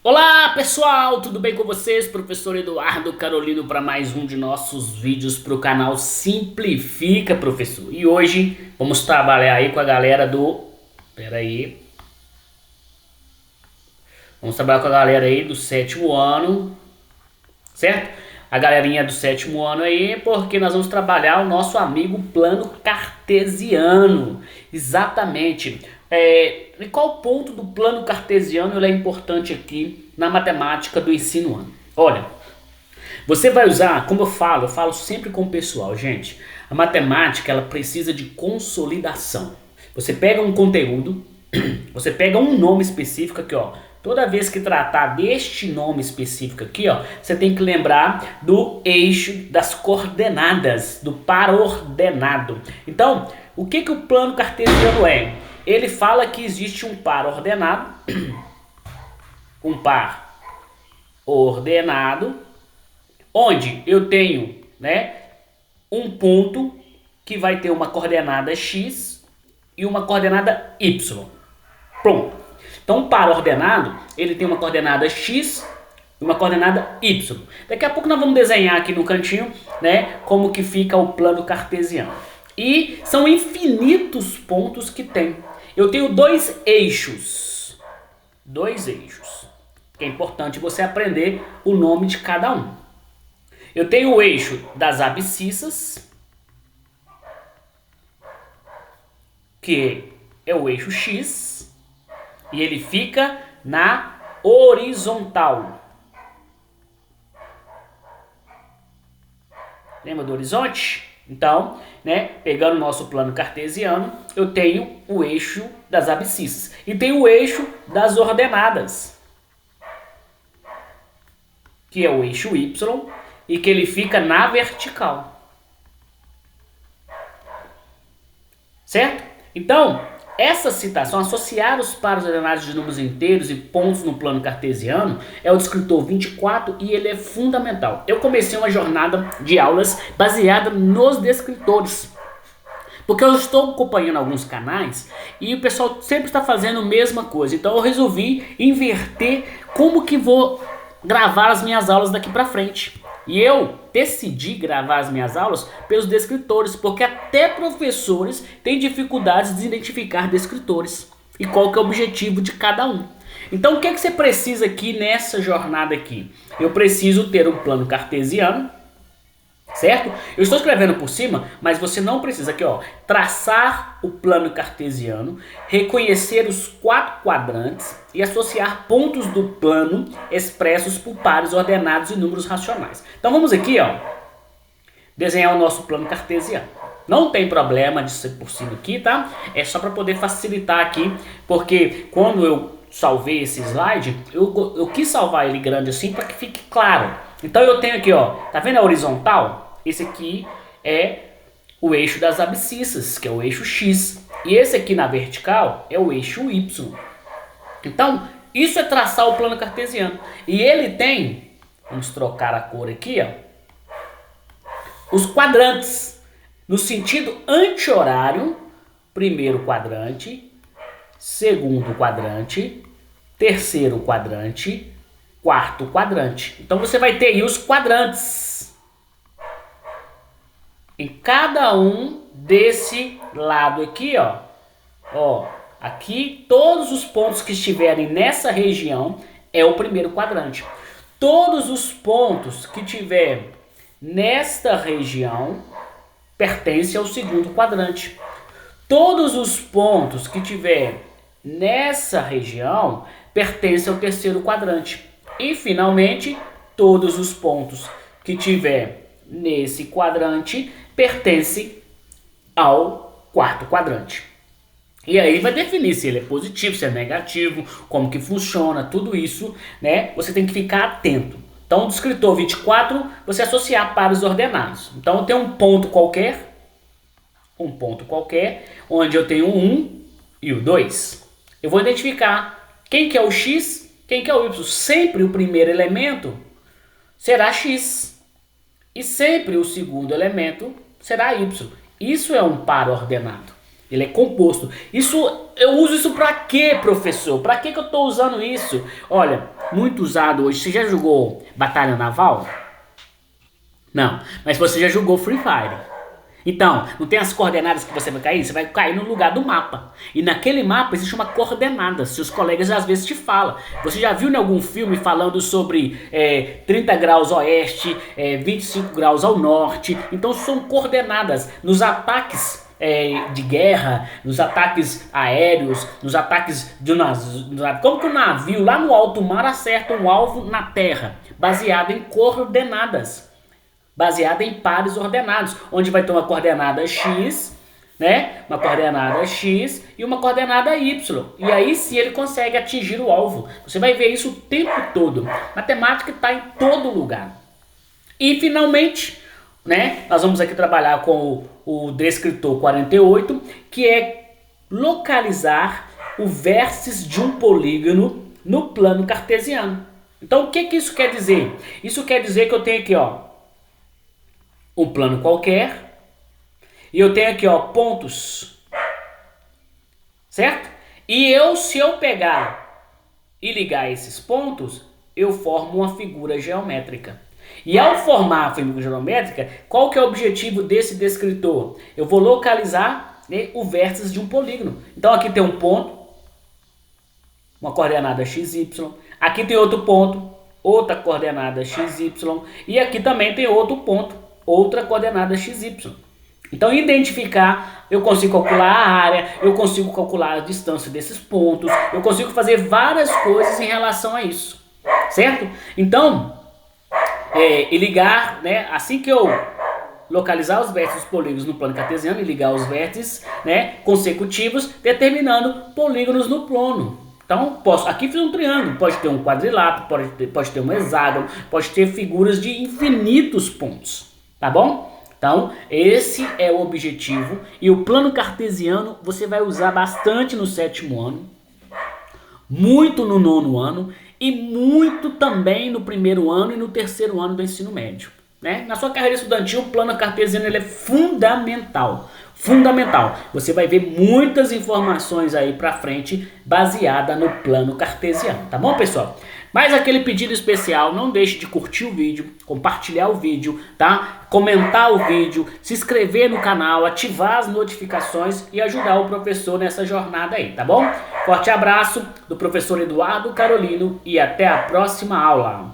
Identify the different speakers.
Speaker 1: Olá pessoal, tudo bem com vocês? Professor Eduardo Carolino para mais um de nossos vídeos para o canal Simplifica, professor. E hoje vamos trabalhar aí com a galera do... Pera aí. Vamos trabalhar com a galera aí do sétimo ano, certo? A galerinha do sétimo ano aí, porque nós vamos trabalhar o nosso amigo plano cartesiano. Exatamente. E qual ponto do plano cartesiano ele é importante aqui na matemática do ensino 1? Olha, você vai usar, como eu falo sempre com o pessoal, gente. A matemática ela precisa de consolidação. Você pega um conteúdo, você pega um nome específico aqui, ó. Toda vez que tratar deste nome específico aqui, ó, você tem que lembrar do eixo das coordenadas, do par ordenado. Então, o que o plano cartesiano é? Ele fala que existe um par ordenado, um par ordenado, onde eu tenho, né, um ponto que vai ter uma coordenada x e uma coordenada y. Pronto. Então, um par ordenado, ele tem uma coordenada x e uma coordenada y. Daqui a pouco nós vamos desenhar aqui no cantinho, né, como que fica o plano cartesiano. E são infinitos pontos que tem. Eu tenho dois eixos. Dois eixos. É importante você aprender o nome de cada um. Eu tenho o eixo das abscissas, que é o eixo x. E ele fica na horizontal. Lembra do horizonte? Então, né, pegando o nosso plano cartesiano, eu tenho o eixo das abscissas. E tenho o eixo das ordenadas, que é o eixo y, e que ele fica na vertical. Certo? Então, essa citação, associar os pares ordenados de números inteiros e pontos no plano cartesiano, é o descritor 24 e ele é fundamental. Eu comecei uma jornada de aulas baseada nos descritores, porque eu estou acompanhando alguns canais e o pessoal sempre está fazendo a mesma coisa. Então eu resolvi inverter como que vou gravar as minhas aulas daqui para frente. E eu decidi gravar as minhas aulas pelos descritores, porque até professores têm dificuldades de identificar descritores e qual que é o objetivo de cada um. Então o que você precisa aqui nessa jornada aqui? Eu preciso ter um plano cartesiano, certo? Eu estou escrevendo por cima, mas você não precisa aqui, ó, traçar o plano cartesiano, reconhecer os quatro quadrantes e associar pontos do plano expressos por pares ordenados e números racionais. Então vamos aqui, ó, desenhar o nosso plano cartesiano. Não tem problema de ser por cima aqui, tá? É só para poder facilitar aqui, porque quando eu salvei esse slide, eu quis salvar ele grande assim para que fique claro. Então eu tenho aqui, ó, tá vendo a horizontal? Esse aqui é o eixo das abscissas, que é o eixo x. E esse aqui na vertical é o eixo y. Então, isso é traçar o plano cartesiano. E ele tem, vamos trocar a cor aqui, ó, os quadrantes. No sentido anti-horário, primeiro quadrante, segundo quadrante, terceiro quadrante, quarto quadrante. Então você vai ter aí os quadrantes em cada um desse lado aqui, ó. Ó, aqui todos os pontos que estiverem nessa região é o primeiro quadrante. Todos os pontos que tiver nesta região pertencem ao segundo quadrante. Todos os pontos que tiver nessa região pertencem ao terceiro quadrante. E finalmente, todos os pontos que tiver nesse quadrante pertencem ao quarto quadrante. E aí vai definir se ele é positivo, se é negativo, como que funciona, tudo isso, né? Você tem que ficar atento. Então, o descritor 24, você associar pares ordenados. Então, tem um ponto qualquer, onde eu tenho o 1 e o 2. Eu vou identificar quem que é o x, quem que é o y. Sempre o primeiro elemento será x. E sempre o segundo elemento será y. Isso é um par ordenado. Ele é composto. Eu uso isso pra quê, professor? Pra que eu tô usando isso? Olha, muito usado hoje. Você já jogou Batalha Naval? Não, mas você já jogou Free Fire. Então, não tem as coordenadas que você vai cair? Você vai cair no lugar do mapa. E naquele mapa existe uma coordenada. Seus colegas às vezes te falam. Você já viu em algum filme falando sobre 30 graus oeste, 25 graus ao norte? Então são coordenadas. Nos ataques de guerra, nos ataques aéreos, nos ataques de navio. Como que o navio lá no alto mar acerta um alvo na terra? Baseado em coordenadas. Baseada em pares ordenados, onde vai ter uma coordenada x, né? Uma coordenada x e uma coordenada y. E aí sim ele consegue atingir o alvo. Você vai ver isso o tempo todo. Matemática está em todo lugar. E finalmente, né? Nós vamos aqui trabalhar com o descritor 48, que é localizar o vértice de um polígono no plano cartesiano. Então o que isso quer dizer? Isso quer dizer que eu tenho aqui, ó, um plano qualquer, e eu tenho aqui, ó, pontos, certo? E se eu pegar e ligar esses pontos, eu formo uma figura geométrica. E ao formar a figura geométrica, qual que é o objetivo desse descritor? Eu vou localizar, né, o vértice de um polígono. Então aqui tem um ponto, uma coordenada xy, aqui tem outro ponto, outra coordenada xy, e aqui também tem outro ponto, outra coordenada xy. Então identificar, eu consigo calcular a área, eu consigo calcular a distância desses pontos, eu consigo fazer várias coisas em relação a isso, certo? Então, e ligar, né, assim que eu localizar os vértices dos polígonos no plano cartesiano e ligar os vértices, né, consecutivos, determinando polígonos no plano. Então, aqui fiz um triângulo, pode ter um quadrilátero, pode ter um hexágono, pode ter figuras de infinitos pontos. Tá bom? Então, esse é o objetivo. E o plano cartesiano você vai usar bastante no 7º ano, muito no 9º ano e muito também no 1º ano e no 3º ano do ensino médio. Né? Na sua carreira estudantil, o plano cartesiano ele é fundamental. Fundamental. Você vai ver muitas informações aí pra frente baseada no plano cartesiano. Tá bom, pessoal? Mais aquele pedido especial, não deixe de curtir o vídeo, compartilhar o vídeo, tá? Comentar o vídeo, se inscrever no canal, ativar as notificações e ajudar o professor nessa jornada aí, tá bom? Forte abraço do professor Eduardo Carolino e até a próxima aula.